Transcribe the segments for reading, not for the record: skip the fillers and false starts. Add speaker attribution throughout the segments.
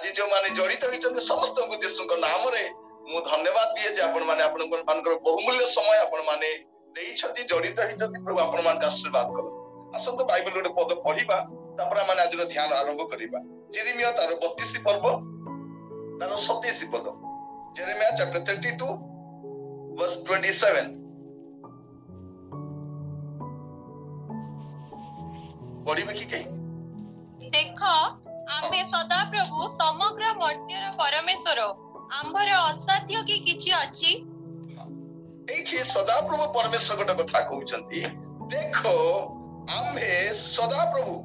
Speaker 1: आज जो माने जड़ित होइछन्ते समस्त को यीशु को नाम रे मु धन्यवाद दिए जे आपण माने आपण बहुमूल्य समय आपण माने देइछन्ति जड़ित होइछन्ति प्रभु आपण मान का आशीर्वाद करो असंत बाइबल रे पद पढिबा तापर माने आज ध्यान आरंभ करिबा जेरेमिया तार 32 पर्व तार 27 पद जेरेमिया चैप्टर 32 वर्स 27 पढिबे कि कहि
Speaker 2: देखो आमे सदा प्रभु समग्र मर्त्यर परमेश्वर आंभर असाध्य कि किछि अछि
Speaker 1: एठी सदा प्रभु परमेश्वर गोटे कथा कहउछन्ती देखो आमे सदा प्रभु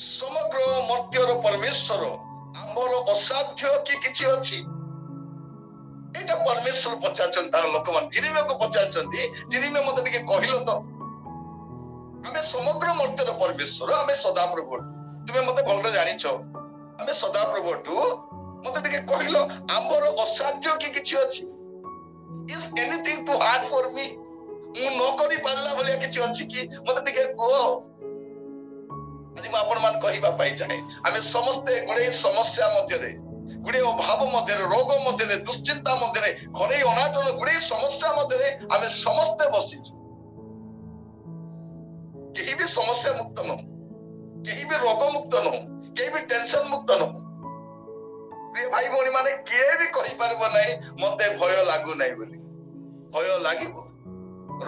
Speaker 1: समग्र मर्त्यर परमेश्वर आंभर असाध्य कि किछि अछि एटा परमेश्वर पचाचन तार लोकमान जिरिमे को पचाचन्ती जिरिमे मते टिके कहिलो तो आमे समग्र मर्त्यर परमेश्वर आमे सदा प्रभु तुमे मते भलो जानिछो आमे सदा प्रभुटू मते टिके कहिलो आंबर असाध्य कि किछि अछि is anything too hard for me मु न करि पारला भलिया किछि अछि कि मते टिके को आज म आपण मान कहिबा पाई चाहे आमे समस्त गुडे समस्या मध्य रे गुडे अभाव मध्य रे रोग मध्य रे दुश्चिंता मध्य रे घरे अनाटन गुडे समस्या मध्य रे आमे समस्त बसी केही भी समस्या मुक्त न केही भी रोग मुक्त न केही भी टेंशन मुक्त न प्रिय भाई भौणी माने के भी कहि परबो नै मते भय लागु नै बोली भय लागिबो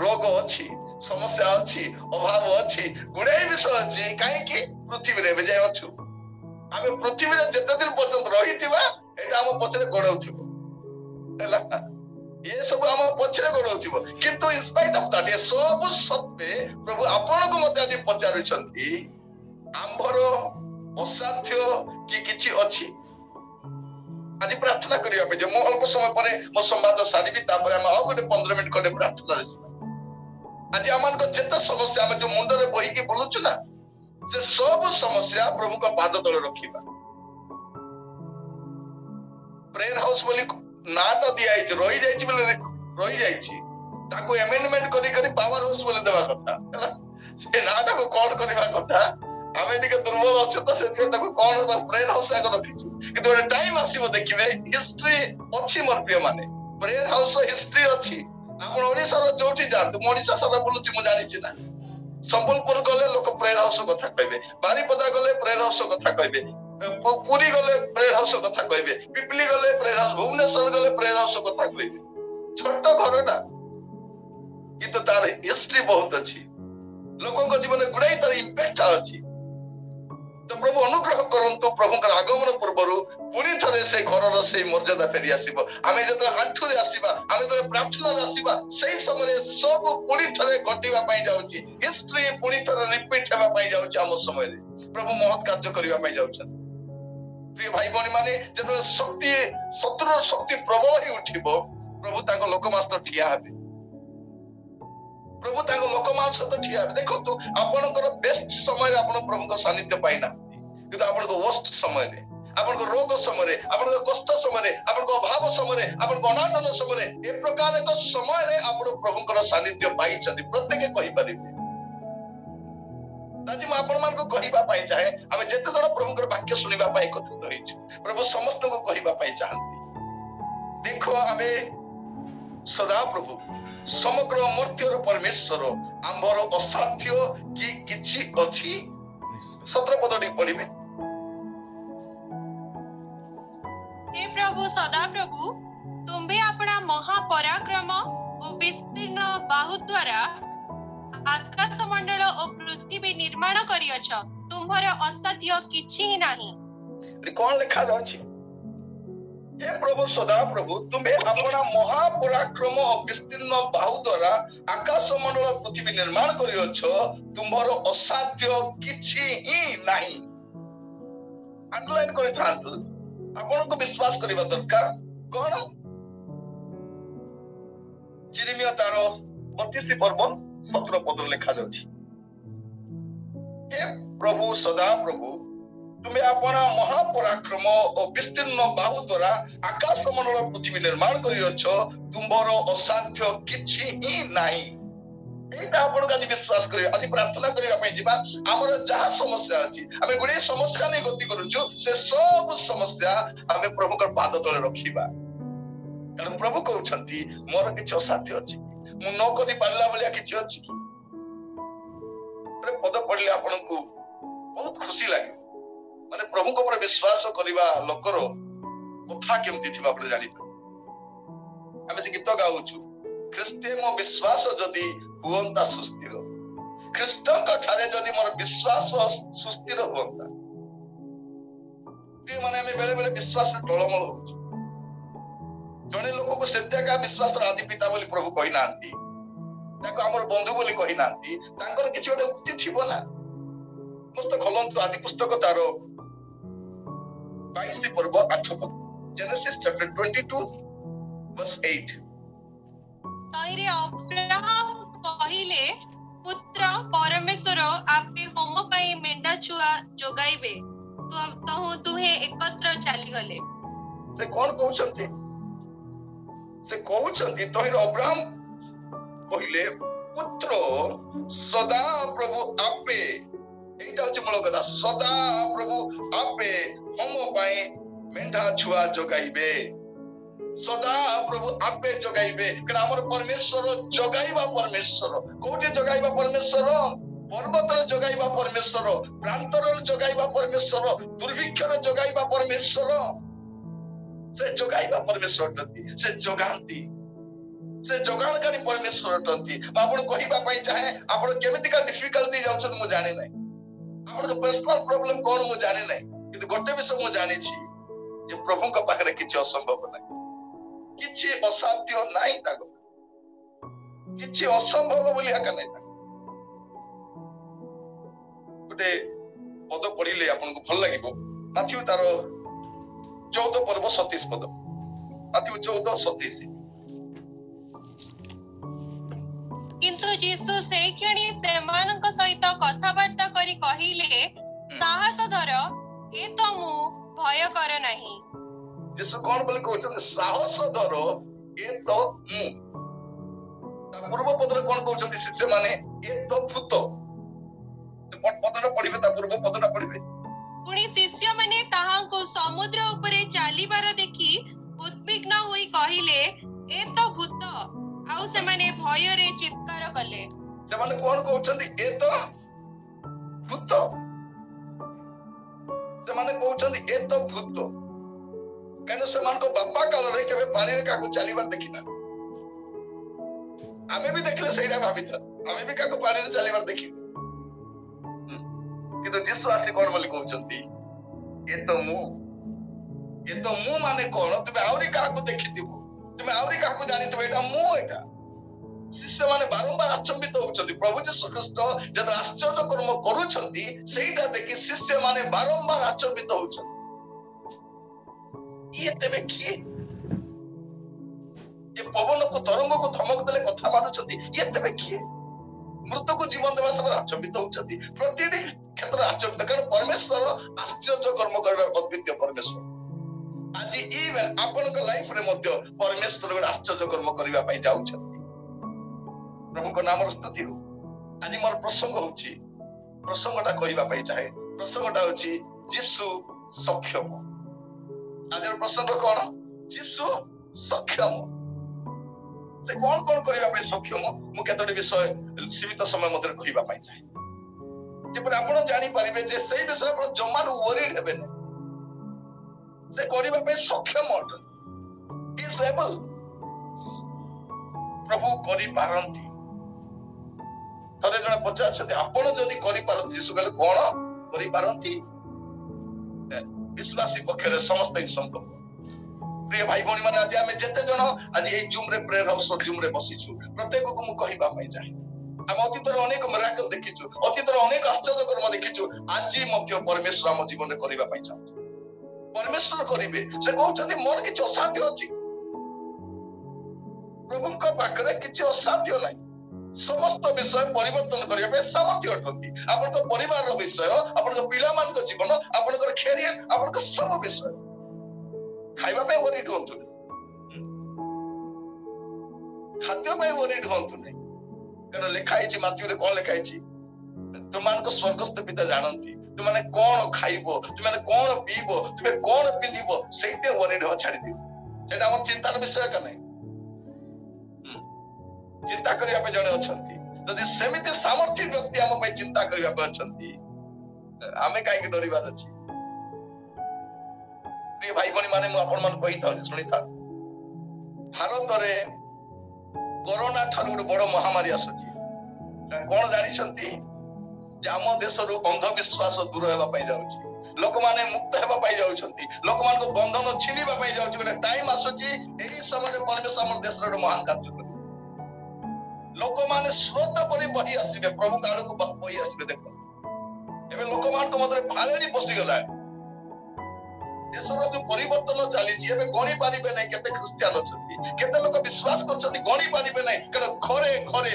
Speaker 1: रोग अछि समस्या अछि अभाव अछि गुडे विषय अछि काहे कि पृथ्वी रे बजाय अछु आमे पृथ्वी रे जते दिन पर्यंत रहितिबा एटा हम पछरे गडौथिबो हैला ये सब हम पछरे गडौथिबो किंतु इन स्पाइट ऑफ दैट ये सब सत्वे प्रभु आपण को मते आज पचारुछंती आंभर असाध्य कि किछि अछि आज प्रार्थना करिया पे जे मो अल्प समय परे मो संवाद सारिबी तापर हम आ गोटे 15 मिनिट कोटे प्रार्थना रे आज आमान को जेता समस्या हम जो मुंड रे बही के बोलुछु ना से सब समस्या प्रभु को पाद तले रखिबा प्रेयर हाउस बोली नाटा दिया है रही जाइछि बोले रही जाइछि ताको अमेंडमेंट करी पावर हाउस बोले देबा कथा हैला से नाटा को कोन करबा कथा आमे टिके दुर्बल अछि त से ताको कोन त प्रेयर हाउस आगे रखिछु किंतु एक टाइम आसीबो देखिबे हिस्ट्री अछि मोर प्रिय माने प्रेयर हाउस हिस्ट्री अछि आपण ओडिसा रो जोठी जानत ओडिसा सारा बोलुछि मु जानि छि ना संबलपुर गले लोक प्रेयर हाउस कथा कहबे बारीपदा गले प्रेयर हाउस कथा कहबे पुरी गले प्रेयर हाउस कथा कहबे पिपली गले प्रेयर हाउस भुवनेश्वर गले प्रेयर हाउस कथा कहबे छोट घरटा किंतु तार हिस्ट्री बहुत अछि लोकन को जीवन गुडाई तार इंपैक्ट अछि तो प्रभु अनुग्रह करंतु प्रभुकर आगमन पूर्वरु पुनी थरे से घरर से मर्यादा फेरी आसीबो आमे जते आंठु रे आसीबा आमे जते प्रार्थना रे आसीबा सेही समय सब पुनी थरे घटिबा पई जाउची हिस्ट्री पुनी थरे रिपीट हेबा पई जाउची हम समय रे प्रभु महत् कार्य करिबा पई जाउछन प्रिय भाई बहनी माने जते शक्ति शत्रु शक्ति प्रबल ही उठिबो प्रभु ताको लोकमास्तर ठिया हेबे प्रभु ताको लोकमान सहित ठिया हेबे देखो तू आपनकर बेस्ट समय रे आपन प्रभु को सानिध्य पाइना किंतु आपन को वर्स्ट समय रे आपन को रोग समय रे आपन को कष्ट समय रे आपन को अभाव समय रे आपन को अनाटन समय रे ए प्रकार एक समय रे आपन प्रभुकर सानिध्य पाई छथि प्रत्येक कहि परिबे ताजी म आपन मान को कहिबा पाई चाहे हम जते जण प्रभुकर वाक्य सुनिबा पाई कथित होइछु प्रभु समस्त को कहिबा पाई चाहंती देखो आमे सदा प्रभु समग्र मर्त्यर परमेश्वर आंबर असाध्य कि किछि अछि 17 पदटी पढिबे
Speaker 2: हे प्रभु सदा प्रभु तुम्बे अपना महापराक्रम और विस्तीर्ण बाहु द्वारा आकाश मंडल और पृथ्वी निर्माण करियछ तुम्हर असाध्य किछि ही नाही
Speaker 1: कोन लिखा जाछि हे प्रभु सदा प्रभु तुम्हें अपना महापराक्रम और विस्तीर्ण बाहु द्वारा आकाश मंडल पृथ्वी निर्माण करियछ तुम्हर असाध्य किछि ही नाही अंडरलाइन करि थांतु आपण को विश्वास करिबा दरकार कोन जिरेमिया तार 32 पर्व 17 पद लिखा जाछि हे प्रभु सदा प्रभु तुम्हें अपना महापराक्रम और विस्तीर्ण बाहु द्वारा आकाश मंडल पृथ्वी निर्माण करियछ तुम्हर असाध्य किछि ही नाही এইটা ଆପଣ ଆଜି ବିଶ୍ୱାସ କରିବେ। ଆଜି ପ୍ରାର୍ଥନା କରିବା ପାଇଁ ଯିବା। ଆମର ଯାହା ସମସ୍ୟା ଅଛି, ଆମେ ଗୁଡିଏ ସମସ୍ୟା ନେଇ ଗତି କରୁଛୁ, ସେ ସବୁ ସମସ୍ୟା ଆମେ ପ୍ରଭୁଙ୍କର ପାଦ ତଳେ ରଖିବା। କାରଣ ପ୍ରଭୁ କହୁଛନ୍ତି ମୋର କିଛି ଅସାଧ୍ୟ ଅଛି, ମୁଁ ନ କରି ପାରିଲା ଭଳିଆ କିଛି ଅଛି କି? ପଦ ପଢିଲେ ଆପଣଙ୍କୁ ବହୁତ ଖୁସି ଲାଗେ। ମାନେ ପ୍ରଭୁଙ୍କ ଉପରେ ବିଶ୍ୱାସ କରିବା ଲୋକର କଥା କେମିତି ଥିବା ଆପଣ ଜାଣିପାରିବେ। ଆମେ ସେ ଗୀତ ଗାଉଛୁ, ଖ୍ରୀଷ୍ଟେ ମୋ ବିଶ୍ୱାସ ଯଦି ହୁଅନ୍ତା ସୁସ୍ଥିର, ଖ୍ରୀଷ୍ଟଙ୍କ ଠାରେ ଯଦି ମୋର ବିଶ୍ୱାସ ସୁସ୍ଥିର ହୁଅନ୍ତା। ମାନେ ଆମେ ବେଳେ ବେଳେ ବିଶ୍ୱାସରେ ଟଳମଳ ହଉଛୁ। ଜଣେ ଲୋକକୁ ସେତେକା ବିଶ୍ୱାସର ଆଦି ପିତା ବୋଲି ପ୍ରଭୁ କହିନାହାନ୍ତି, ତାକୁ ଆମର ବନ୍ଧୁ ବୋଲି କହିନାହାନ୍ତି, ତାଙ୍କର କିଛି ଗୋଟେ ଉକ୍ତି ଥିବ ନା। ପୁସ୍ତକ ଖୋଲନ୍ତୁ, ଆଦି ପୁସ୍ତକ ତାର 22 ପର୍ବ 8 ପଦ, ଜେନେସିସ୍ ଚ୍ୟାପ୍ଟର 22 verse 8।
Speaker 2: ତହିଁରେ ଅବ୍ରାହମ କହିଲେ, ପୁତ୍ର ପରମେଶ୍ୱର ଆପେ ହୋମ ପାଇଁ ମେଣ୍ଢା ଛୁଆ ଯୋଗାଇବେ। ତହୁଁ ଦୁହେଁ ଏକତ୍ର ଚାଲିଗଲେ।
Speaker 1: ସେ କଣ କହୁଛନ୍ତି? ସେ କହୁଛନ୍ତି ତହିଁରେ ଅବ୍ରାହମ କହିଲେ, ପୁତ୍ର ସଦା ପ୍ରଭୁ ଆପେ, এইটা হচ্ছে মূল কথা, সদা প্রভু আপে হোম ପାଇଁ মেଣ୍ଢା ଛୁଆ ଯୋଗାଇବେ। ସଦା ପ୍ରଭୁ ଆପେ ଯୋଗାଇବେ। କାରଣ ଆମର ପରମେଶ୍ୱର ଯୋଗାଇବା ପରମେଶ୍ୱର। କୋଉଠି ଯୋଗାଇବା ପରମେଶ୍ୱର? ପର୍ବତରେ ଯୋଗାଇବା ପରମେଶ୍ୱର, ପ୍ରାନ୍ତରରେ ଯୋଗାଇବା ପରମେଶ୍ୱର, ଦୁର୍ଭିକ୍ଷର ଯୋଗାଇବା ପରମେଶ୍ୱର। ସେ ଯୋଗାଇବା ପରମେଶ୍ୱର ଅଟନ୍ତି, ସେ ଯୋଗାନ୍ତି, ସେ ଯୋଗାଣକାରୀ ପରମେଶ୍ୱର ଅଟନ୍ତି। ମୁଁ ଆପଣ କହିବା ପାଇଁ ଚାହେଁ, ଆପଣ କେମିତିକା ଡିଫିକଲ୍ଟି ଯାଉଛନ୍ତି ମୁଁ ଜାଣି ନାହିଁ, ଆପଣଙ୍କ ପର୍ସନାଲ ପ୍ରୋବ୍ଲେମ କଣ ମୁଁ ଜାଣି ନାହିଁ, କିନ୍ତୁ ଗୋଟେ ବିଷୟ ମୁଁ ଜାଣିଛି ଯେ ପ୍ରଭୁଙ୍କ ପାଖରେ କିଛି ଅସମ୍ଭବ ନାହିଁ, କିଛି ଅସାଧ୍ୟ ନାହିଁ। ତାଙ୍କ କିଛି ଅସମ୍ଭବ ବୋଲି ଆକା ନାହିଁ। ଗୋଟେ ପଦ ପଢିଲେ ଆପଣଙ୍କୁ ଭଲ ଲାଗିବ, ମାଥ୍ୟୁ ତାର 14 ପର୍ବ 27 ପଦ, ମାଥ୍ୟୁ 14:27।
Speaker 2: କିନ୍ତୁ ଯୀଶୁ ସେଇ କ୍ଷଣି ସେମାନଙ୍କ ସହିତ କଥାବାର୍ତ୍ତା କରି କହିଲେ, ସାହସ ଧର, ଏ ତ ମୁଁ, ଭୟ କର ନାହିଁ।
Speaker 1: ଯୀଶୁ କଣ ବୋଲି କହୁଛନ୍ତି? ସାହସ ଧର, ଏ ତ ମୁଁ। ତା ପୂର୍ବ ପଦରେ କଣ କହୁଛନ୍ତି ଶିଷ୍ୟମାନେ? ଏ ତ ଭୂତ। ପଦଟା ପଢିବେ, ତା ପୂର୍ବ ପଦଟା ପଢିବେ।
Speaker 2: ପୁଣି ଶିଷ୍ୟମାନେ ତାହାଙ୍କୁ ସମୁଦ୍ର ଉପରେ ଚାଲିବାର ଦେଖି ଉଦ୍ବିଗ୍ନ ହୋଇ କହିଲେ, ଏ ତ ଭୂତ। ଆଉ ସେମାନେ ଭୟରେ ଚିତ୍କାର କଲେ।
Speaker 1: ସେମାନେ କଣ କହୁଛନ୍ତି? ଏ ତ ଭୂତ। ସେମାନେ କହୁଛନ୍ତି ଏ ତ ଭୂତ, କାରଣ ସେମାନଙ୍କ ବାପା କାଳରେ କେବେ ପାଣିରେ କାହାକୁ ଚାଲିବାର ଦେଖିନା। ଆମେ ବି ଦେଖିଲେ ସେଇଟା ଭାବିଥା, ଆମେ ବି କାହାକୁ ପାଣିରେ ଚାଲିବାର ଦେଖିବୁ। କିନ୍ତୁ ଯୀଶୁ ଆସି କଣ ବୋଲି କହୁଛନ୍ତି? ଏ ତ ମୁଁ। ଏ ତ ମୁଁ ମାନେ କଣ? ତୁମେ ଆହୁରି କାହାକୁ ଦେଖିଥିବ, ତୁମେ ଆହୁରି କାହାକୁ ଜାଣିଥିବ, ଏଇଟା ମୁଁ। ଏଇଟା ଶିଷ୍ୟମାନେ ବାରମ୍ବାର ଆଚମ୍ବିତ ହଉଛନ୍ତି। ପ୍ରଭୁ ଯୀଶୁ ଖ୍ରୀଷ୍ଟ ଯେତେବେଳେ ଆଶ୍ଚର୍ଯ୍ୟ କର୍ମ କରୁଛନ୍ତି, ସେଇଟା ଦେଖି ଶିଷ୍ୟମାନେ ବାରମ୍ବାର ଆଚମ୍ବିତ ହଉଛନ୍ତି। ଇଏ ତେବେ କିଏ? ଏ ପବନକୁ ତରଙ୍ଗକୁ ଧମକ ଦେଲେ କଥା ମାନୁଛନ୍ତି, ଇଏ ତେବେ କିଏ? ମୃତକୁ ଜୀବନ ଦେବା ସମୟରେ ଆଚମ୍ବିତ ହଉଛନ୍ତି। ପ୍ରତିଟି କ୍ଷେତ୍ରରେ ଆଚମ୍ବିତ, କାରଣ ପରମେଶ୍ୱର ଆଶ୍ଚର୍ଯ୍ୟ କର୍ମ କରିବାର ଅଦ୍ୱିତୀୟ ପରମେଶ୍ୱର। ଆଜି ଇଭେନ୍ ଆପଣଙ୍କ ଲାଇଫରେ ମଧ୍ୟ ପରମେଶ୍ୱର ଗୋଟେ ଆଶ୍ଚର୍ଯ୍ୟ କର୍ମ କରିବା ପାଇଁ ଯାଉଛନ୍ତି। ପ୍ରଭୁଙ୍କ ନାମର ସ୍ତୁତି ହଉ। ଆଜି ମୋର ପ୍ରସଙ୍ଗ ହଉଛି, ପ୍ରସଙ୍ଗଟା କହିବା ପାଇଁ ଚାହେଁ, ପ୍ରସଙ୍ଗଟା ହଉଛି ଯୀଶୁ ସକ୍ଷମ। ଆଜିର ପ୍ରସଙ୍ଗ କଣ? ଯୀଶୁ ସକ୍ଷମ। ସେ କଣ କଣ କରିବା ପାଇଁ ସକ୍ଷମ, ମୁଁ କେତୋଟି ବିଷୟ ସୀମିତ ସମୟ ମଧ୍ୟରେ କହିବା ପାଇଁ ଚାହେଁ, ଯେପରି ଆପଣ ଜାଣିପାରିବେ ଯେ ସେଇ ବିଷୟରେ ଆପଣ ଜମାରୁ ୱରିଡ୍ ହେବେନି। ସେ କରିବା ପାଇଁ ସକ୍ଷମ ଅଟନ୍ତି। He is able। ପ୍ରଭୁ କରିପାରନ୍ତି। ଥରେ ଜଣେ ପଚାରୁଛନ୍ତି, ଆପଣ ଯଦି କରିପାରନ୍ତି, ଯୀଶୁ କହିଲେ କଣ କରିପାରନ୍ତି? ବିଶ୍ୱାସୀ ପକ୍ଷରେ ସମସ୍ତେ ସମ୍ଭବ। ପ୍ରିୟ ଭାଇ ଭଉଣୀ ମାନେ, ଆଜି ଆମେ ଯେତେ ଜଣ ଆଜି ଏଇ ଜୁମରେ ପ୍ରେୟର ହାଉସ ଜୁମରେ ବସିଛୁ, ପ୍ରତ୍ୟେକକୁ ମୁଁ କହିବା ପାଇଁ ଚାହେଁ, ଆମେ ଅତୀତରେ ଅନେକ ମିରାକଲ ଦେଖିଛୁ, ଅତୀତରେ ଅନେକ ଆଶ୍ଚର୍ଯ୍ୟ କର୍ମ ଦେଖିଛୁ। ଆଜି ମଧ୍ୟ ପରମେଶ୍ୱର ଆମ ଜୀବନରେ କରିବା ପାଇଁ ଚାହୁଁଛୁ। ପରମେଶ୍ୱର କରିବେ। ସେ କହୁଛନ୍ତି ମୋର କିଛି ଅସାଧ୍ୟ ଅଛି? ପ୍ରଭୁଙ୍କ ପାଖରେ କିଛି ଅସାଧ୍ୟ ନାହିଁ। ସମସ୍ତ ବିଷୟ ପରିବର୍ତ୍ତନ କରିବା ପାଇଁ ସାମର୍ଥ୍ୟ ଅଟନ୍ତି। ଆପଣଙ୍କ ପରିବାରର ବିଷୟ, ଆପଣଙ୍କ ପିଲାମାନଙ୍କ ଜୀବନ, ଆପଣଙ୍କର କ୍ୟାରିୟର, ଆପଣଙ୍କ ସବୁ ବିଷୟ। ଖାଇବା ପାଇଁ ୱରିଡ୍ ହୁଅନ୍ତୁନି, ଖାଦ୍ୟ ପାଇଁ ୱରିଡ୍ ହୁଅନ୍ତୁନି, କାରଣ ଲେଖା ହେଇଛି ମାଥିରେ କଣ ଲେଖା ହେଇଛି ତୁମମାନଙ୍କ ସ୍ୱର୍ଗସ୍ଥ ପିତା ଜାଣନ୍ତି ତୁମେ କଣ ଖାଇବ ତୁମେ କଣ ପିଇବ ତୁମେ କଣ ପିନ୍ଧିବ ସେଇଟା ୱରିଡ୍ ହବା ଛାଡ଼ିଦିଅ ସେଇଟା ଆମର ଚିନ୍ତାର ବିଷୟ ଏକା ନାହିଁ ଚିନ୍ତା କରିବା ପାଇଁ ଜଣେ ଅଛନ୍ତି ଯଦି ସେମିତି ସାମର୍ଥ୍ୟ ବ୍ୟକ୍ତି ଆମ ପାଇଁ ଚିନ୍ତା କରିବା ପାଇଁ ଅଛନ୍ତି ଆମେ କାହିଁକି ଡରିବାର ଅଛି ପ୍ରିୟ ଭାଇ ଭଉଣୀ ମାନେ ମୁଁ ଆପଣମାନଙ୍କୁ କହିଥାଉଛି ଶୁଣିଥାଉ ଭାରତରେ କରୋନା ଠାରୁ ଗୋଟେ ବଡ ମହାମାରୀ ଆସୁଛି କଣ ଜାଣିଛନ୍ତି ଯେ ଆମ ଦେଶରୁ ଅନ୍ଧବିଶ୍ୱାସ ଦୂର ହେବା ପାଇଁ ଯାଉଛି ଲୋକମାନେ ମୁକ୍ତ ହେବା ପାଇଁ ଯାଉଛନ୍ତି ଲୋକମାନଙ୍କ ବନ୍ଧନ ଛିଣ୍ଡିବା ପାଇଁ ଯାଉଛି ଗୋଟେ ଟାଇମ ଆସୁଛି ଏହି ସମୟରେ ପରମେଶ୍ୱର ଆମ ଦେଶର ଗୋଟେ ମହାନ କାର୍ଯ୍ୟ କରିବେ ଲୋକମାନେ ସ୍ରୋତ ପରି ବହି ଆସିବେ ପ୍ରଭୁଙ୍କ ଆଡକୁ ବହି ଆସିବେ ଦେଖ ଏବେ ଲୋକମାନଙ୍କ ମଧ୍ୟରେ ଭାଲେଣି ପଶିଗଲାଣି ଦେଶର ଯୋଉ ପରିବର୍ତ୍ତନ ଚାଲିଛି ଏବେ ଗଣି ପାରିବେ ନାହିଁ କେତେ ଖ୍ରୀଷ୍ଟିଆନ ଅଛନ୍ତି କେତେ ଲୋକ ବିଶ୍ୱାସ କରୁଛନ୍ତି ଗଣି ପାରିବେ ନାହିଁ କାରଣ ଘରେ ଘରେ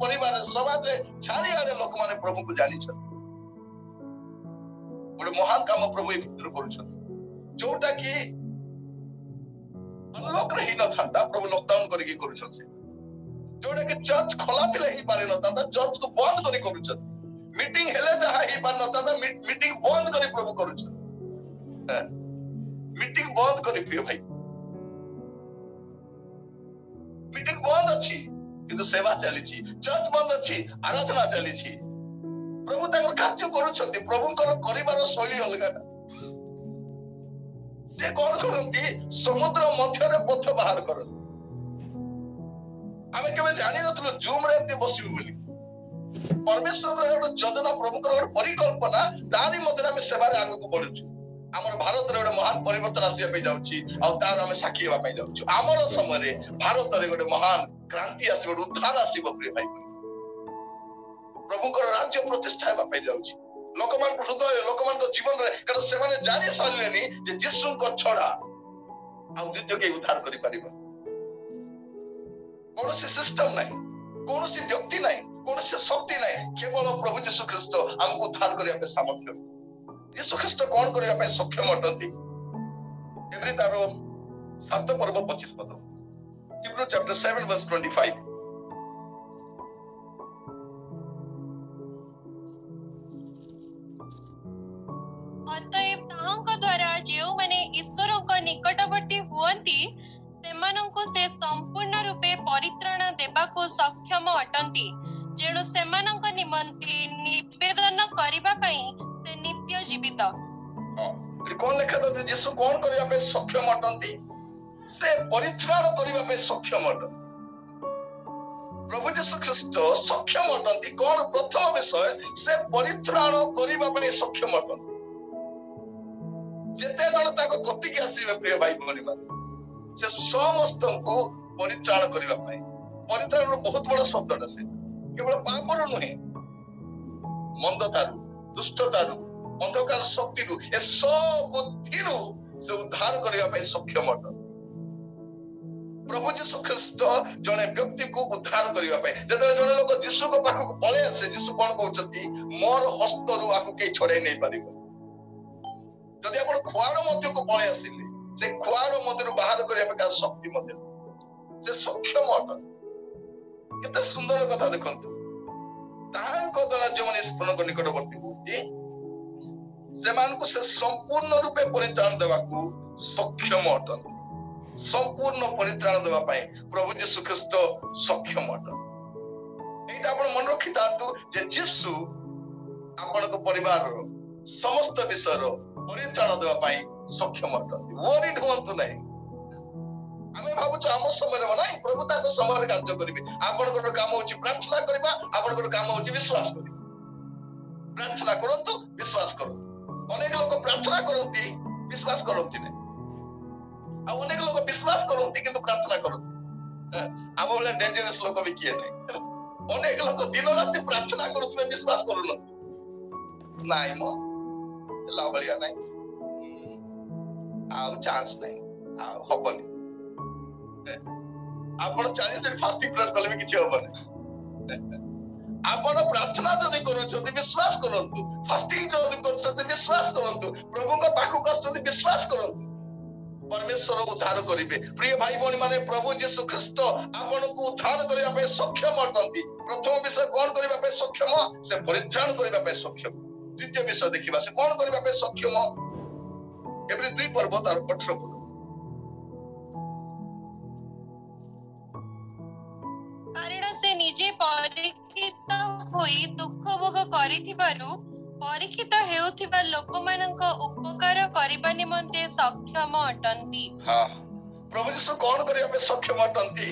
Speaker 1: ପରିବାର ସମାଜରେ ଚାରିଆଡେ ଲୋକମାନେ ପ୍ରଭୁଙ୍କୁ ଜାଣିଛନ୍ତି ଗୋଟେ ମହାନ କାମ ପ୍ରଭୁ ଏ ଭିତରେ କରୁଛନ୍ତି ଯୋଉଟା କି ଅନଲକରେ ହେଇନଥାନ୍ତା ପ୍ରଭୁ ଲକଡାଉନ କରିକି କରୁଛନ୍ତି ଯୋଉଟା କି ଚର୍ଚ୍ଚ ଖୋଲା ଥିଲେ ହେଇପାରିନଥାନ୍ତା ଚର୍ଚ୍ଚକୁ ବନ୍ଦ କରି କରୁଛନ୍ତି ମିଟିଂ ହେଲେ ଯାହା ହେଇପାରିନଥାନ୍ତା ମିଟିଂ ବନ୍ଦ କରି ପ୍ରଭୁ କରୁଛନ୍ତି ମିଟିଂ ବନ୍ଦ କରି ପ୍ରିୟ ଭାଇ ମିଟିଂ ବନ୍ଦ ଅଛି କିନ୍ତୁ ସେବା ଚାଲିଛି ଚର୍ଚ୍ଚ ବନ୍ଦ ଅଛି ଆରାଧନା ଚାଲିଛି ପ୍ରଭୁ ତାଙ୍କର କାର୍ଯ୍ୟ କରୁଛନ୍ତି ପ୍ରଭୁଙ୍କର କରିବାର ଶୈଳୀ ଅଲଗା ସେ କଣ କରନ୍ତି ସମୁଦ୍ର ମଧ୍ୟରେ ପଥ ବାହାର କରନ୍ତି ଆମେ କେବେ ଜାଣିନଥିଲୁ ଜୁମରେ ଏମିତି ବସିବୁ ବୋଲି ପରମେଶ୍ୱରଙ୍କର ଗୋଟେ ଯୋଜନା ପ୍ରଭୁଙ୍କର ଗୋଟେ ପରିକଳ୍ପନା ତାରି ମଧ୍ୟରେ ଆମେ ସେବାରେ ଆଗକୁ ବଢୁଛୁ ଆମର ଭାରତରେ ଗୋଟେ ମହାନ ପରିବର୍ତ୍ତନ ଆସିବା ପାଇଁ ଯାଉଛି ଆଉ ତାର ଆମେ ସାକ୍ଷୀ ହେବା ପାଇଁ ଯାଉଛୁ ଆମର ସମୟରେ ଭାରତରେ ଗୋଟେ ମହାନ କ୍ରାନ୍ତି ଆସିବ ଗୋଟେ ଉଦ୍ଧାର ଆସିବ ପ୍ରିୟ ଭାଇ ପ୍ରଭୁଙ୍କର ରାଜ୍ୟ ପ୍ରତିଷ୍ଠା ହେବା ପାଇଁ ଯାଉଛି ଲୋକମାନଙ୍କ ହୃଦୟରେ ଲୋକମାନଙ୍କ ଜୀବନରେ କାରଣ ସେମାନେ ଜାଣି ସାରିଲେଣି ଯେ ଯୀଶୁଙ୍କ ଛଡା ଆଉ ଦ୍ୱିତୀୟ କେହି ଉଦ୍ଧାର କରିପାରିବ କୌଣସି ସିଷ୍ଟମ ନାହିଁ କୌଣସି ବ୍ୟକ୍ତି ନାହିଁ କୌଣସି ଶକ୍ତି ନାହିଁ କେବଳ ପ୍ରଭୁ ଯୀଶୁ ଖ୍ରୀଷ୍ଟ ଆମକୁ ଉଦ୍ଧାର କରିବା ପାଇଁ ସାମର୍ଥ୍ୟ ଯୀଶୁ ଖ୍ରୀଷ୍ଟ କଣ କରିବା ପାଇଁ ସକ୍ଷମ ଅଟନ୍ତି ଏଭଳି ତାର 7 ପର୍ବ 25 ପଦ Hebrews chapter 7 verse 25
Speaker 2: ଅତଏବ ତାହାଙ୍କ ଦ୍ୱାରା ଯେଉଁମାନେ ଈଶ୍ୱରଙ୍କ ନିକଟବର୍ତ୍ତୀ ହୁଅନ୍ତି ସେମାନଙ୍କୁ ସେ ସମ୍ପୂର୍ଣ୍ଣ ରୂପେ ପରିତ୍ରାଣ ଦେବାକୁ ସକ୍ଷମ ଅଟନ୍ତି ଯେଣୁ ସେମାନଙ୍କ ନିମନ୍ତେ ନିବେଦନ କରିବା ପାଇଁ ସେ ନିତ୍ୟ ଜୀବିତ
Speaker 1: କଣ ଲେଖା ଯାଉଛି ଯୀଶୁ କଣ କରିବା ପାଇଁ ସକ୍ଷମ ଅଟନ୍ତି ସେ ପରିତ୍ରାଣ କରିବା ପାଇଁ ସକ୍ଷମ ଅଟନ୍ତି ପ୍ରଭୁ ଯୀଶୁ ଖ୍ରୀଷ୍ଟ ସକ୍ଷମ ଅଟନ୍ତି କଣ ପ୍ରଥମ ବିଷୟ ସେ ପରିତ୍ରାଣ କରିବା ପାଇଁ ସକ୍ଷମ ଅଟନ୍ତି ଯେତେ ଜଣ ତାଙ୍କ କତିକି ଆସିବେ ପ୍ରିୟ ଭାଇ ଭଉଣୀ ମାନେ ସେ ସମସ୍ତଙ୍କୁ ପରିତ୍ରାଣ କରିବା ପାଇଁ ପରିତ୍ରାଣର ବହୁତ ବଡ ଶବ୍ଦଟା ସେ କେବଳ ପାପରୁ ନୁହେଁ ମନ୍ଦତାରୁ ଦୁଷ୍ଟତାରୁ ଅନ୍ଧକାର ଶକ୍ତିରୁ ଏସବୁଥିରୁ ସେ ଉଦ୍ଧାର କରିବା ପାଇଁ ସକ୍ଷମ ଅଟନ୍ତି ପ୍ରଭୁ ଯୀଶୁ ଖ୍ରୀଷ୍ଟ ଜଣେ ବ୍ୟକ୍ତିକୁ ଉଦ୍ଧାର କରିବା ପାଇଁ ଯେତେବେଳେ ଜଣେ ଲୋକ ଯୀଶୁଙ୍କ ପାଖକୁ ପଳେଇ ଆସେ ଯୀଶୁ କଣ କହୁଛନ୍ତି ମୋର ହସ୍ତରୁ ଆକୁ କେହି ଛଡେଇ ନେଇ ପାରିବ ଯଦି ଆପଣ ଖୁଆର ମଧ୍ୟକୁ ପଳେଇ ଆସିଲେ ସେ ଖୁଆର ମଧ୍ୟରୁ ବାହାର କରିବା ପାଇଁ କାହାର ଶକ୍ତି ମଧ୍ୟ ସେ ସକ୍ଷମ ଅଟନ୍ତି କେତେ ସୁନ୍ଦର କଥା ଦେଖନ୍ତୁ ତାହାଙ୍କ ଦ୍ୱାରା ଯେଉଁମାନେ ଈଶ୍ୱରଙ୍କ ନିକଟବର୍ତ୍ତୀ ହୁଅନ୍ତି ସେମାନଙ୍କୁ ସେ ସମ୍ପୂର୍ଣ୍ଣ ରୂପେ ପରିତ୍ରାଣ ଦେବାକୁ ସକ୍ଷମ ଅଟନ୍ତି ସମ୍ପୂର୍ଣ୍ଣ ପରିତ୍ରାଣ ଦେବା ପାଇଁ ପ୍ରଭୁ ଯୀଶୁ ଖ୍ରୀଷ୍ଟ ସକ୍ଷମ ଅଟନ୍ତି ଏଇଟା ଆପଣ ମନେ ରଖିଥାନ୍ତୁ ଯେ ଯୀଶୁ ଆପଣଙ୍କ ପରିବାରର ସମସ୍ତ ବିଷୟର ପରିତ୍ରାଣ ଦେବା ପାଇଁ ସକ୍ଷମ ଅଟନ୍ତି ୱରିଡ୍ ହୁଅନ୍ତୁ ନାହିଁ ଆମେ ଭାବୁଛୁ ଆମ ସମୟରେ ନାହିଁ ପ୍ରଭୁ ତାଙ୍କ ସମୟରେ କାର୍ଯ୍ୟ କରିବେ ଆପଣଙ୍କର କାମ ହଉଛି ପ୍ରାର୍ଥନା କରିବା ଆପଣଙ୍କର କାମ ହଉଛି ବିଶ୍ୱାସ କରିବା ପ୍ରାର୍ଥନା କରନ୍ତୁ ବିଶ୍ୱାସ କରନ୍ତୁ ଅନେକ ଲୋକ ପ୍ରାର୍ଥନା କରନ୍ତି ବିଶ୍ୱାସ କରନ୍ତି ନାହିଁ ଆଉ ଅନେକ ଲୋକ ବିଶ୍ୱାସ କରନ୍ତି କିନ୍ତୁ ପ୍ରାର୍ଥନା କରନ୍ତି ଆମ ଭଳିଆ ଡେଞ୍ଜରସ୍ ଲୋକ ବି କିଏ ନାହିଁ ଅନେକ ଲୋକ ଦିନ ରାତି ପ୍ରାର୍ଥନା କରୁଥିବେ ବିଶ୍ୱାସ କରୁନନ୍ତି ନାଇଁ ମ ହେଲା ଭଳିଆ ନାହିଁ ଆଉ ଚାନ୍ସ ନାହିଁ ଆଉ ହବନି ଆପଣ 40 ଦିନ ଫାଷ୍ଟିଂ ପ୍ରେୟାର କଲେ ବି କିଛି ହବନି ଆପଣ ପ୍ରାର୍ଥନା ଯଦି କରୁଛନ୍ତି ବିଶ୍ୱାସ କରନ୍ତୁ ଫାଷ୍ଟିଂ ଯଦି କରୁଛନ୍ତି ବିଶ୍ୱାସ କରନ୍ତୁ ପ୍ରଭୁଙ୍କ ପାଖକୁ ଆସୁଛନ୍ତି ବିଶ୍ୱାସ କରନ୍ତୁ परमेश्वर उद्धार करेंगे। प्रिय भाई भौणी माने प्रभु यीशु ख्रीष्ट आपन को उद्धार करने सक्षम अटंती। प्रथम विषय कौन करने सक्षम से परित्राण करने सक्षम। द्वितीय विषय देखा से कौन करने सक्षम एवं 2 पर्व तार 18 पद।
Speaker 2: कारण से निजे परीक्षित होई दुख भोग करिथिबारु परीक्षित हेउथिबा लोकमानंक उपकार करिबा निमंते सक्षम अटंती।
Speaker 1: हाँ, प्रभु यीशु कौन करने सक्षम अटंती?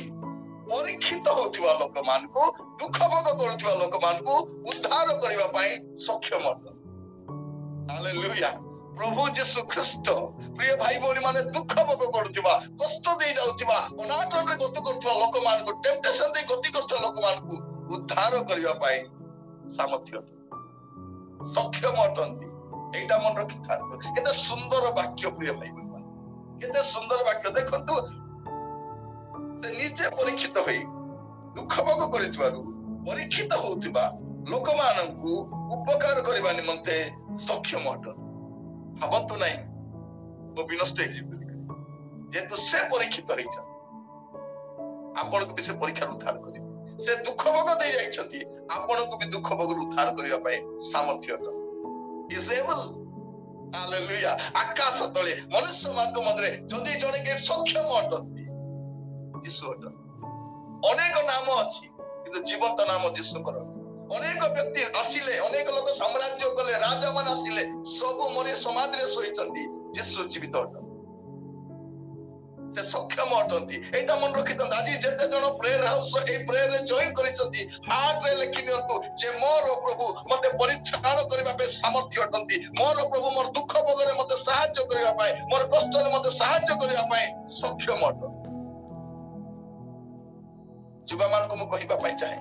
Speaker 1: परीक्षित होथिबा लोक मान को दुख भोग करुथिबा लोक मान को उद्धार करबा पई सक्षम अटंती। हालेलुया। प्रभु यीशु ख्रीष्ट प्रिय भाई भौणी माने दुख भोग करुथिबा कष्ट दे जाउथिबा अनाटन रे गति करथुवा लोक मान को टेम्पटेशन दे गति करथुवा लोक मान को उद्धार करबा पई सामर्थ्य सक्षम अटंती। एटा मन रखि थार केते सुंदर वाक्य प्रिय भाई भौणी माने केते सुंदर वाक्य देखंतु से निजे परीक्षित होई दुख भोग करिथिबारु परीक्षित होउथिबा लोक माननकु उपकार करबा निमंते सक्षम अटंती। भावतु नहीं वो विनष्ट जेहेतु से परीक्षित होइछन आपण को भी से परीक्षा उद्धार करिवे। से दुख भोग दे जाइछथि आपण को भी दुख भोग उद्धार करिवा पय सामर्थ्य इज एबल। हालेलुया। आकाश तले मनुष्य मान को मधरे जदि जने के सक्षम अटंती यीशु अटंती। अनेक नाम अछि किंतु जीवंत नाम यीशु कर। अनेक व्यक्ति आसिले अनेक लोक साम्राज्य कले राजा मान आसिले सब मरे समाज रे सोइचंती यीशु जीवित अटंती। से सक्षम अटंती। एटा मन रखि त आज जेते जण प्रेयर हाउस ए प्रेयर रे जॉइन करिसंती हार्ट रे लिखि नियंतु जे मोर प्रभु मते परित्राण करबा पे सामर्थ्य अटंती। मोर प्रभु मोर दुख भोग रे मते सहायता करबा पाए मोर कष्ट रे मते सहायता करबा पाए सक्षम अटंती। जुबा मान को म कहिबा पाए चाहे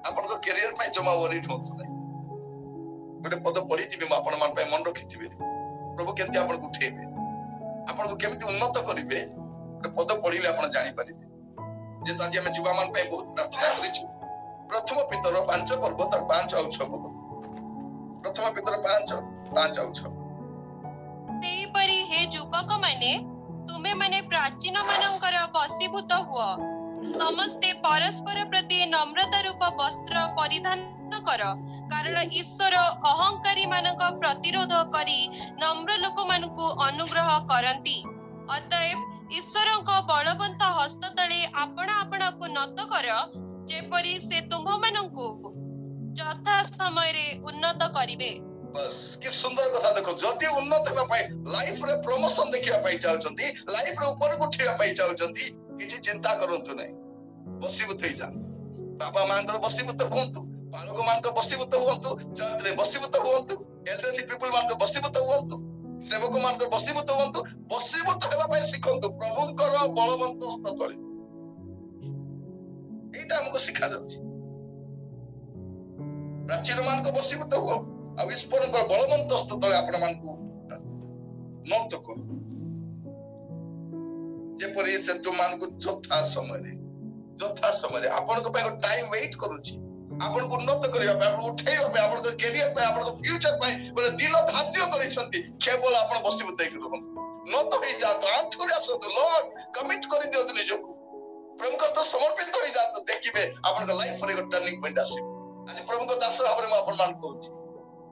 Speaker 1: आपन को करियर में जमा वरीड होत नै गोटे पद पढि दिबे म आपन मान पे मन रखिथिबे प्रभु केते आपन को उठेबे आपन को केमिति उन्नत करिवे गोटे पद पढिले आपन जानि परिबे। जे ताजी हम जुबा मान पे बहुत प्रार्थना करिछु। प्रथम पितर 5 पर्व तर 5 और 6 पद। प्रथम पितर 5 और 6
Speaker 2: सेही परी हे युवक माने तुमे माने प्राचीन मानकर वशीभूत हुआ समस्ते परस्पर प्रति नम्रता रूप वस्त्र परिधान कर कारण ईश्वर अहंकारी मानक प्रतिरोध करी नम्र लोक मानकु अनुग्रह करंती। अतएव ईश्वरक बलवंत हस्त तले आपण आपण को नत कर जेपरी से तुम मानकु यथा समय रे उन्नत करिवे।
Speaker 1: बस कि सुंदर कथा देखो जदि उन्नत हेबा पाई लाइफ रे प्रमोशन देखिया पाई चाहउचंती लाइफ रे ऊपर को उठिया पाई चाहउचंती किछि चिंता करंतु नै वशीभूत हो जा। बाबा मानकर वशीभूत हुंतु बालक मानकर वशीभूत हुंतु चर्च रे वशीभूत हुंतु एल्डरली पीपल मानकर वशीभूत हुंतु सेवक मानकर वशीभूत हुंतु वशीभूत हेबा पाई सिखंतु प्रभुंकर बलवंत हस्त तळे। एटा हमको सिखा जाउछि प्राचीन मानकर वशीभूत हुओ आ ईश्वरकर बलवंत हस्त तळे आपण मानकु नत कर जेपरि से तुम मानकु यथा समय आपण को पे टाइम वेट करूची आपण को उन्नत करिया पे आपण उठेइबा पे आपण को करियर पे आपण को फ्यूचर पे बोले दिल धार्य करिसंती केवल आपण वशीभूत हेकि रहन नत होई जा तो आंथुरे आसो तो लॉर्ड कमिट करि दियो निजो प्रभु को तो समर्पित होई जा तो देखिबे आपण को लाइफ रे टर्निंग पॉइंट आसी। आज प्रभु को दास भाबरे म आपण मान कहूची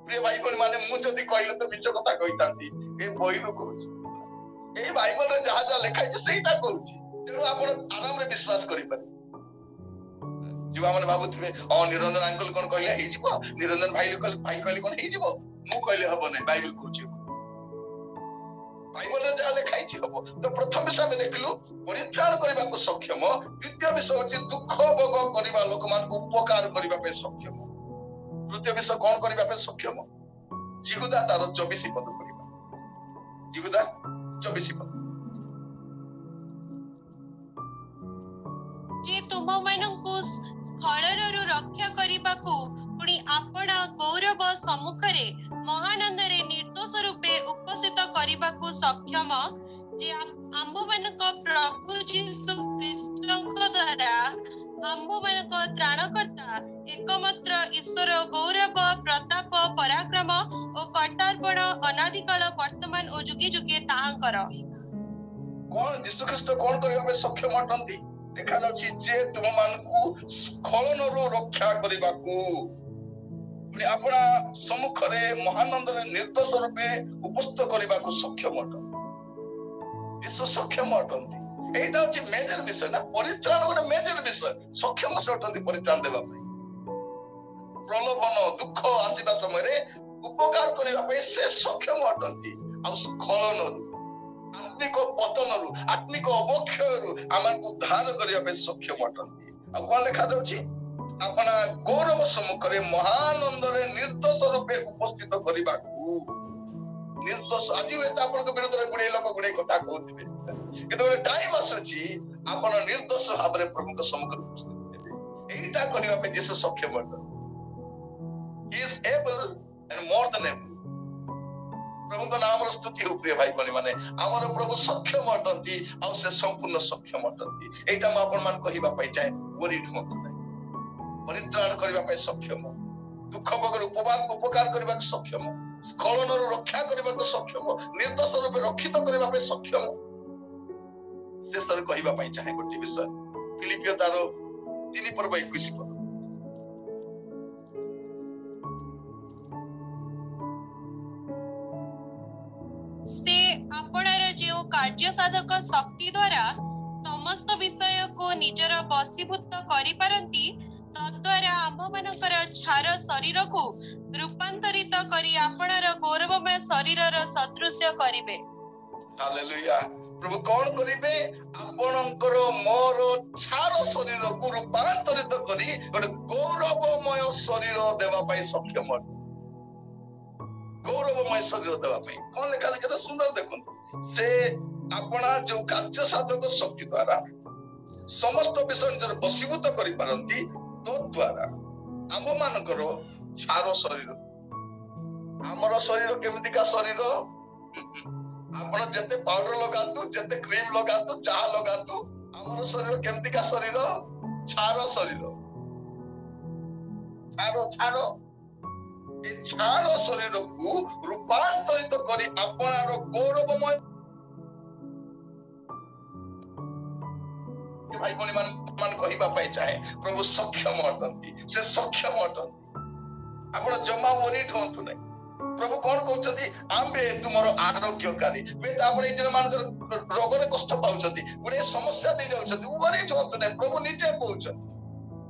Speaker 1: प्रिय भाई कोन माने मु जदी कहले तो मिछ कथा कहितांती ए बहिलो कहूची ए बाइबल रे जहा जहा लिखा है सेटा कहूची तेनु आपण आराम रे विश्वास करि पारे। जुवा माने भाबुथिबे निरंजन अंकल कोन कहले हे जिवो निरंजन भाई कहले कोन हे जिवो मु कहले हबो नै बाइबल कहूची बाइबल रे जहा लिखा है हबो। तो प्रथम विषय में देखलु परित्राण करबा को सक्षम। द्वितीय विषय होची दुख भोग करबा लोक मान को उपकार करबा पे सक्षम। तृतीय विषय कोन करबा पे सक्षम जिहुदा तार 24 पद करबा जिहुदा 24 पद
Speaker 2: जे तुम मानकु स्खलनरु रक्षा करिबाकू पुणी आपण गौरव सम्मुखरे महानंदरे निर्दोष रूपे उपस्थित करिबाकू सक्षम जे आम्भ मानक प्रभु यीशु ख्रीष्टଙ୍କ द्वारा आम्भ मानक त्राणकर्ता एकमात्र ईश्वर गौरव प्रताप पराक्रम और कर्तार्पण अनादिकाल वर्तमान और जुगे जुगे ताहांकर।
Speaker 1: कौन यीशु ख्रीष्ट कौन करबा पे सक्षम अटंती देखा जाउची जे तुम मानकू स्खलनरु रक्षा करबाकू पुणी अपना सम्मुख रे महानंद रे निर्दोष रूपे उपस्थित करबाकू सक्षम अटंती यीशु सक्षम अटंती एटा होची मेजर विषय ना परित्राण गोटे मेजर विषय सक्षम अटंती परित्राण देबा पे प्रलोभन दुख आसीबा समय रे उपकार करबा पे से सक्षम अटंती आ स्खलनरु आत्मिक पतनरु आत्मिक अवक्षयरु आमन उद्धार करिया पे सक्षम अटंती आ कोन लिखा जाउची अपना गौरव सम्मुख रे महानंद रे निर्दोष रूपे उपस्थित करिबाकू निर्दोष आज वेत आपन के विरोध रे गुडे लोक गुडे कथा कहउथिबे केतो टाइम आसुची आपन निर्दोष भाबरे प्रभु के सम्मुख रे उपस्थित हेबे एटा करिया पे जेस सक्षम अटंती he is able and more than able प्रभु को नाम स्तुति हो प्रिय भाई बनी माने हमर प्रभु सक्षम अटंती आ से संपूर्ण सक्षम अटंती एटा म आपन मान कहिबा पाई चाहे वरिठ मत नै परित्राण करबा पाई सक्षम दुख बगर उपकार करबा सक्षम स्खलन रक्षा करबा सक्षम निर्दोष रूप रक्षित करबा पाई सक्षम से सर कहिबा पाई चाहे गोटे विषय फिलिपियो तारो 3:21 पद
Speaker 2: से आपणार जो कार्य साधक शक्ति द्वारा समस्त विषय को निजर वशीभूत करि पारंती तद्वारा आम्भमानकर छार शरीर को रूपांतरित करी आपणार गौरवमय शरीरर सदृश्य करिवे
Speaker 1: हालेलुया प्रभु कौन करिवे आपनकर मोर छार शरीर को रूपांतरित करी गोटे गौरवमय शरीर देवा पाई सक्षम गौरवमय शरीर देवा पाई कौन लिखा केते सुंदर देखुन से अपना जो कार्य साधक शक्ति द्वारा समस्त विषय निजर वशीभूत करि पारंती तो द्वारा आम मानकर छार शरीर हमर शरीर केमिति का शरीर आपण जते पाउडर लगातु जते क्रीम लगातु चाह लगातु हमर शरीर केमिति का शरीर छार शरीर छार ए छार शरीर को रूपांतरित करी आपनार गौरवमय भाई बनी मान कहिबा पाई चाहे प्रभु सक्षम अटंती से सक्षम अटंती आपण जमा वरी ठोंतु नै प्रभु कोन कहउछथि आम्बे तुमरो आरोग्यकारी बे आपण इजन मानकर रोग रे कष्ट पाउछथि गुडे समस्या दे जाउछथि वरी ठोंतु नै प्रभु निजे कहउछथि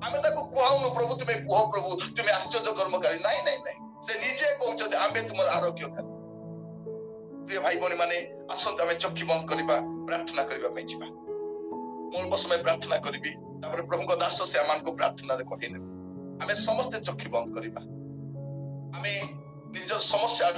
Speaker 1: आमे ताको कहउनु प्रभु तुमे कह प्रभु तुमे आश्चर्य कर्मकारी नै नै नै से निजे कहउछथि आम्बे तुमरो आरोग्यकारी प्रिय भाई बनी माने आसंत आमे चक्षु बंद करबा प्रार्थना करबा पई छिबा मोर समय प्रार्थना करिबी तापर प्रभु को दास से आमान को प्रार्थना रे कठिन आमे समस्त चक्षु बंद करबा आमे निज समस्या